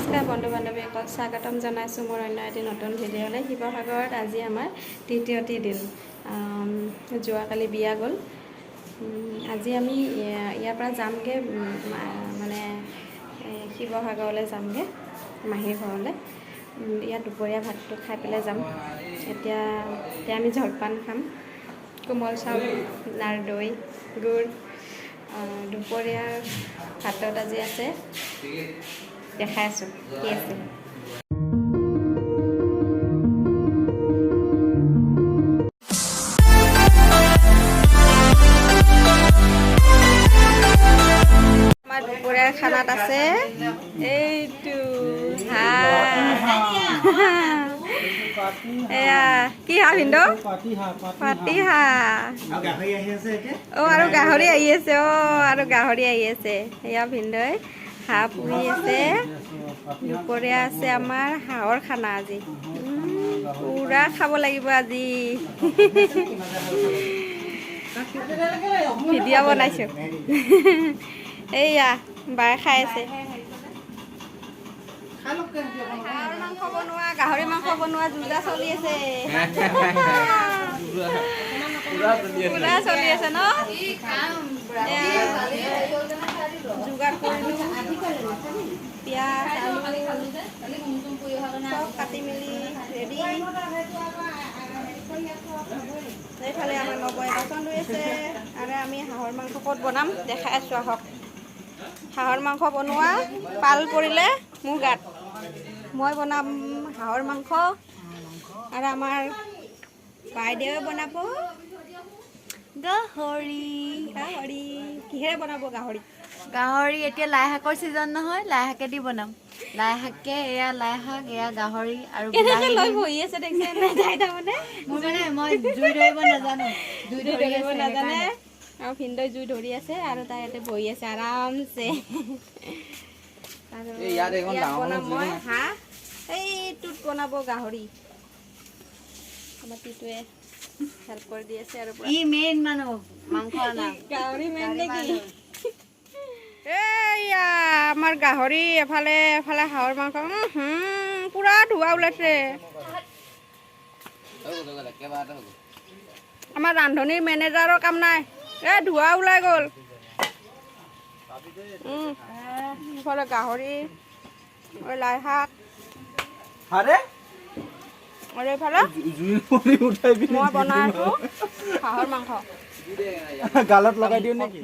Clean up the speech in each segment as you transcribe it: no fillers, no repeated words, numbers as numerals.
নমস্কাৰ বন্ধু বান্ধৱীসকল, স্বাগতম জনাইছোঁ মোৰ অন্য এটি নতুন ভিডিঅ'লৈ। শিৱসাগৰত আজি আমাৰ তৃতীয়টি দিন। যোৱাকালি বিয়া গ'ল। আজি আমি ইয়াৰ পৰা যামগৈ, মানে শিৱসাগৰলৈ যামগৈ, মাহীৰ ঘৰলৈ। ইয়াত দুপৰীয়া ভাতটো খাই পেলাই যাম। এতিয়া আমি জলপান খাম, কোমল চাউল আৰু দৈ গুড়। দুপৰীয়াৰ ভাতত আজি আছে, দেখাই আছোঁ কি আছে। আমাৰ দুপৰীয়াৰ খানাত আছে এইটো এয়া কি হাঁহ ভিন্দো পাতি হাঁহ আৰু গাহৰি আহি আছে। আৰু গাহৰি আহি আছে। এয়া ভিন্দই হাঁহ পুৰি আছে। দুপৰীয়া আছে আমাৰ হাঁহৰ খানা আজি। পুৰা খাব লাগিব আজি। ভিডিঅ' বনাইছোঁ। এইয়া বায়ে খাই আছে। হাঁহৰ মাংস বনোৱা, গাহৰি মাংস বনোৱা যোজা চলি আছে। পুৰা চলি আছে ন? যোগাৰ কৰিলোঁ, পিঁয়াজ আলু চব কাটি মেলি ৰেডি। এইফালে আমাৰ নবৌয়ে বাচন ধুই আছে। আৰু আমি হাঁহৰ মাংস ক'ত বনাম দেখাই আছোঁ আহক। হাঁহৰ মাংস বনোৱা পাল পৰিলে মোৰ গাত। মই বনাম হাঁহৰ মাংস আৰু আমাৰ বাইদেৱে বনাব গাহৰি। কিহেৰে বনাব গাহৰি? গাহৰি এতিয়া লাই শাকৰ ছিজন নহয়, লাই শাকেদি বনাম। লাই শাকে, এয়া লাই শাক, এয়া গাহৰি আৰু লৈ বহি আছে দেখিছে তাৰমানে। মোৰ মানে মই জুই ধৰিব নাজানো, জুই ধৰিব নাজানে। আৰু ভিন্দই জুই ধৰি আছে আৰু তাই ইয়াতে বহি আছে আৰামছে। আৰু ইয়াত বনাম মই হাঁহ, এইটোত বনাব গাহৰি। আমাৰ তিটোৱে হেল্প কৰি দি আছে। আৰু ই মেইন মানুহ মাংস আনা। গাহৰি মেইন নেকি? এয়া আমাৰ গাহৰি, এফালে হাঁহৰ মাংস। পুৰা ধোঁৱা ওলাইছে। আমাৰ ৰান্ধনীৰ মেনেজাৰৰ কাম নাই, ধোঁৱা ওলাই গ'ল। ইফালে গাহৰি, লাই শাক, আৰু এইফালে মই বনাই আছোঁ হাঁহৰ মাংস। গালত লগাই দিওঁ নেকি?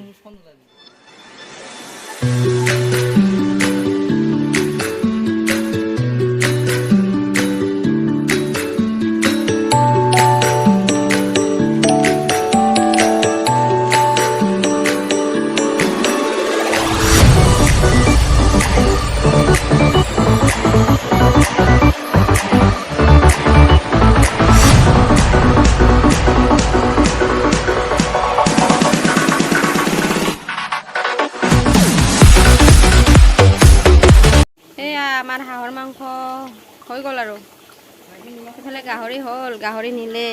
আমাৰ হাঁহৰ মাংস হৈ গ'ল। আৰু এইফালে গাহৰি হ'ল, গাহৰি নিলে,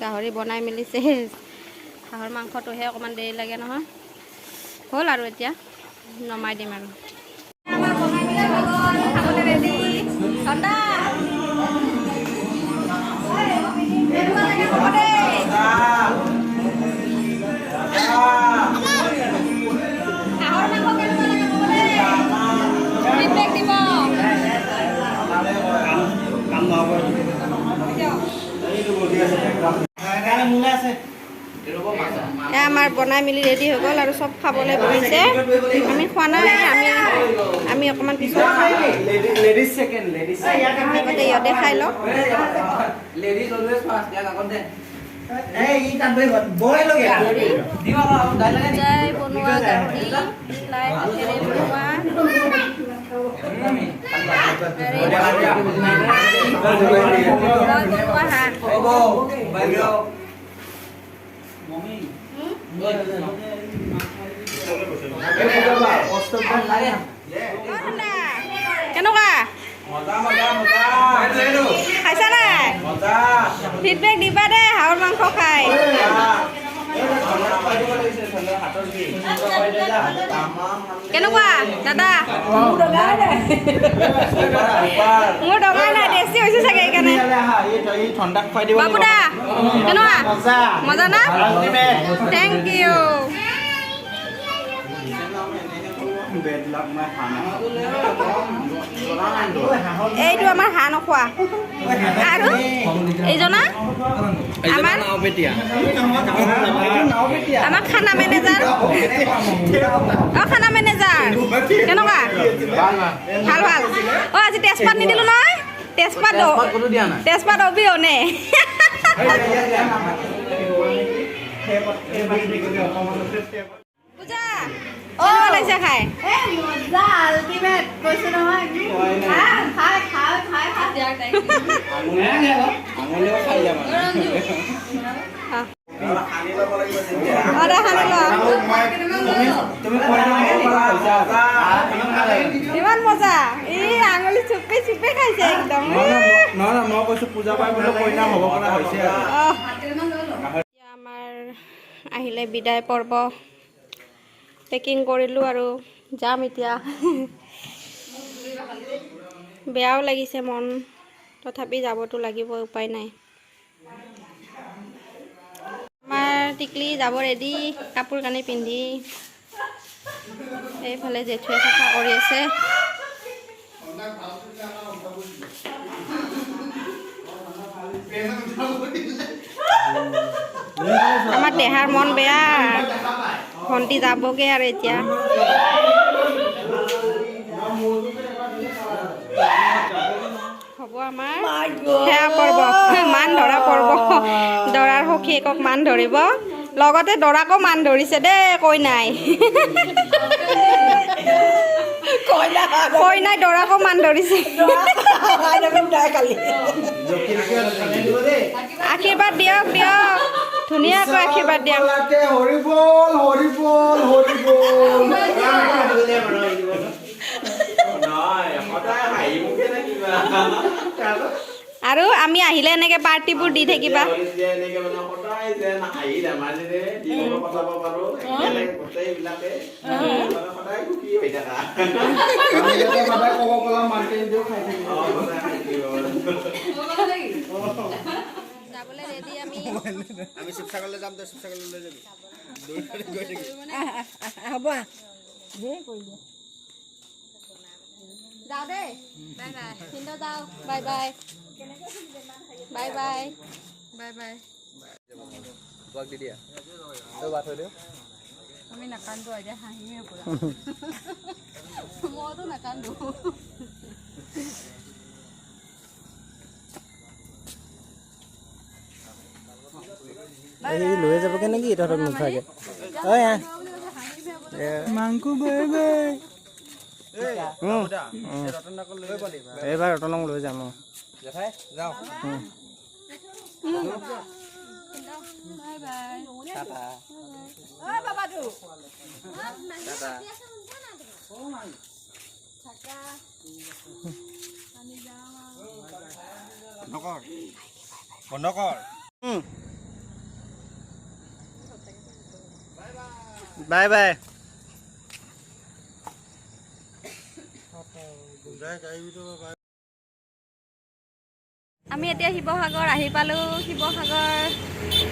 গাহৰি বনাই মেলিছে। হাঁহৰ মাংসটোহে অকণমান দেৰি লাগে নহয়। হ'ল আৰু এতিয়া নমাই দিম আৰু। আমাৰ বনাই মেলি হৈ গ'ল, খাবলৈ ৰেডি। ঠাণ্ডা কেনেকুৱা লাগে হ'ব দেই। হাঁহৰ মাংস কেনেকুৱা লাগে হ'ব দেই। ফিডবেক দিব। আমাৰ বনাই মেলি ৰেডি হৈ গ'ল আৰু চব খাবলৈ বহিছে। আমি খোৱা নাই, আমি অকণমান পিছত আগতে ইহঁতে খাই লওঁ। বনোৱা গাহৰি, লাই শাকেৰে বনোৱা কেনেকুৱা খাইছা নাই? ফিডবেক দিবা দেই হাঁহৰ মাংস খাই। কেনেকুৱা দাদা মোৰ দগাই নাই টেষ্টি হৈছে চাগে সেইকাৰণে বাবু দা কেনেকুৱা মজা না থেংক ইউ এইটো আমাৰ হাঁহ নোখোৱা আৰু এইজনা আমাৰ খানা মেনেজাৰ খানা মেনেজাৰ কেনেকুৱা ভাল ভাল আজি তেজপাত নিদিলোঁ নহয় তেজপাত অবিহনে পূজা লাগিছে খাই ইমান মজা এই আঙুলি চুপি চুপি খাইছে একদম মই কৈছো পূজা পাই বোলে কইনা হ'ব পৰা হৈছে আমাৰ আহিলে বিদায় পৰ্ব পেকিং কৰিলোঁ আৰু যাম এতিয়া বেয়াও লাগিছে মন তথাপি যাবতো লাগিব উপায় নাই আমাৰ টিকলি যাব ৰেডি কাপোৰ কানি পিন্ধি এইফালে জেঠুৱে চাফা কৰি আছে আমাৰ দেহাৰ মন বেয়া ভণ্টি যাবগে আৰু এতিয়া হ'ব আমাৰ সেয়া পৰ্ব মান ধৰা পৰ্ব দৰাৰ সখীয়েকক মান ধৰিব লগতে দৰাকো মান ধৰিছে দেই কইনাই কইনাই দৰাকো মান ধৰিছে আশীৰ্বাদ দিয়ক দিয়ক ধুনীয়াকৈ আশীৰ্বাদ দিয়ক হৰি বল হৰি বল হৰি বল আৰু আমি আহিলে এনেকে পাৰ্টিবোৰ দি থাকিবা যাবলৈ ৰেডি আমি শিৱসাগৰলৈ যাম তই শিৱসাগৰলৈ লৈ যাবি হ'ব যাওঁ দেই বাই বাই কিন্তু যাওঁ bye bye bye bye bye bye তোমাক দি দিয়া তই বাট হৈ দিওঁ আমি নাকান্দো এতিয়া হাঁহিয়ে পুৰা মইতো নাকান্দো লৈ যাবগে নেকি তহঁতক নোখোৱাকে মাংকু বাই বাই এইবাৰ ৰতনক লৈ যাম যাওঁ বন্ধ কৰ বাই বাই আমি এতিয়া শিৱসাগৰ আহি পালোঁ শিৱসাগৰ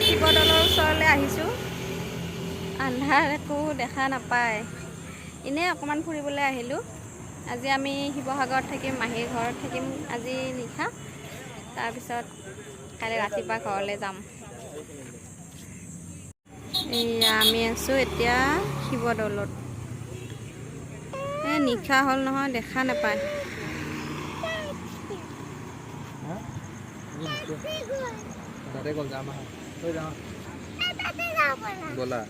শিৱদৌলৰ ওচৰলৈ আহিছোঁ আন্ধাৰ একো দেখা নাপায় এনেই অকণমান ফুৰিবলৈ আহিলোঁ আজি আমি শিৱসাগৰত থাকিম মাহীৰ ঘৰত থাকিম আজি নিশা তাৰপিছত কাইলৈ ৰাতিপুৱা ঘৰলৈ যাম এয়া আমি আছোঁ এতিয়া শিৱদৌলত এই নিশা হ'ল নহয় দেখা নাপায় তাতে গ'ল যাম ব'লা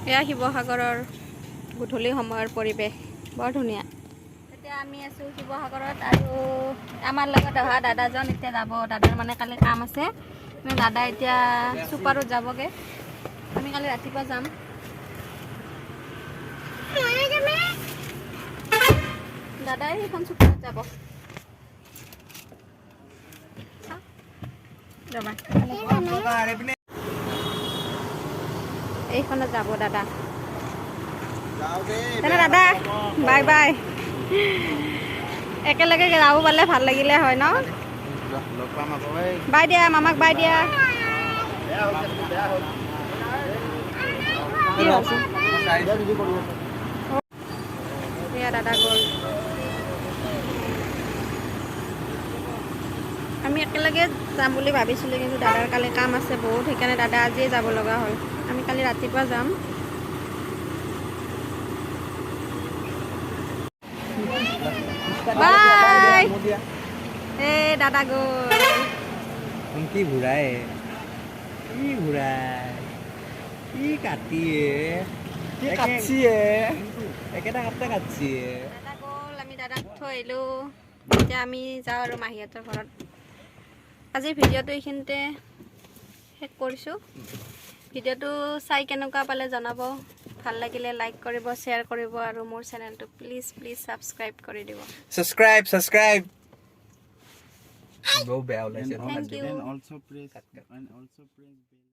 এয়া শিৱসাগৰৰ গধূলি সময়ৰ পৰিৱেশ বৰ ধুনীয়া এতিয়া আমি আছোঁ শিৱসাগৰত আৰু আমাৰ লগত অহা দাদাজন এতিয়া যাব দাদাৰ মানে কালি কাম আছে দাদা এতিয়া চুপাৰত যাবগৈ আমি কালি ৰাতিপুৱা যাম দাদাই সেইখন চুপাৰত যাব ৰবা এইখনত যাব দাদা তেনে দাদা বাই বাই একেলগে যাব পালে ভাল লাগিলে হয় ন বাই দিয়া মামাক বাই দিয়া দাদা গ'ল আমি একেলগে যাম বুলি ভাবিছিলোঁ কিন্তু দাদাৰ কালি কাম আছে বহুত সেইকাৰণে দাদা আজিয়ে যাব লগা হ'ল আমি কালি ৰাতিপুৱা যাম বাই এই দাদা গ'ল কি ঘূৰাই কি কাটিয়ে একেটা কাটতে কাটছিয়ে দাদা গ'ল আমি দাদাক থৈ আহিলোঁ এতিয়া আমি যাওঁ আৰু মাহীহঁতৰ ঘৰত আজিৰ ভিডিঅ'টো এইখিনিতে শেষ কৰিছোঁ ভিডিঅ'টো চাই কেনেকুৱা পালে জনাব ভাল লাগিলে লাইক কৰিব শ্বেয়াৰ কৰিব আৰু মোৰ চেনেলটো প্লিজ ছাবস্ক্ৰাইব কৰি দিব subscribe বহুত বেয়া ওলাইছে Thank you. And also press bell.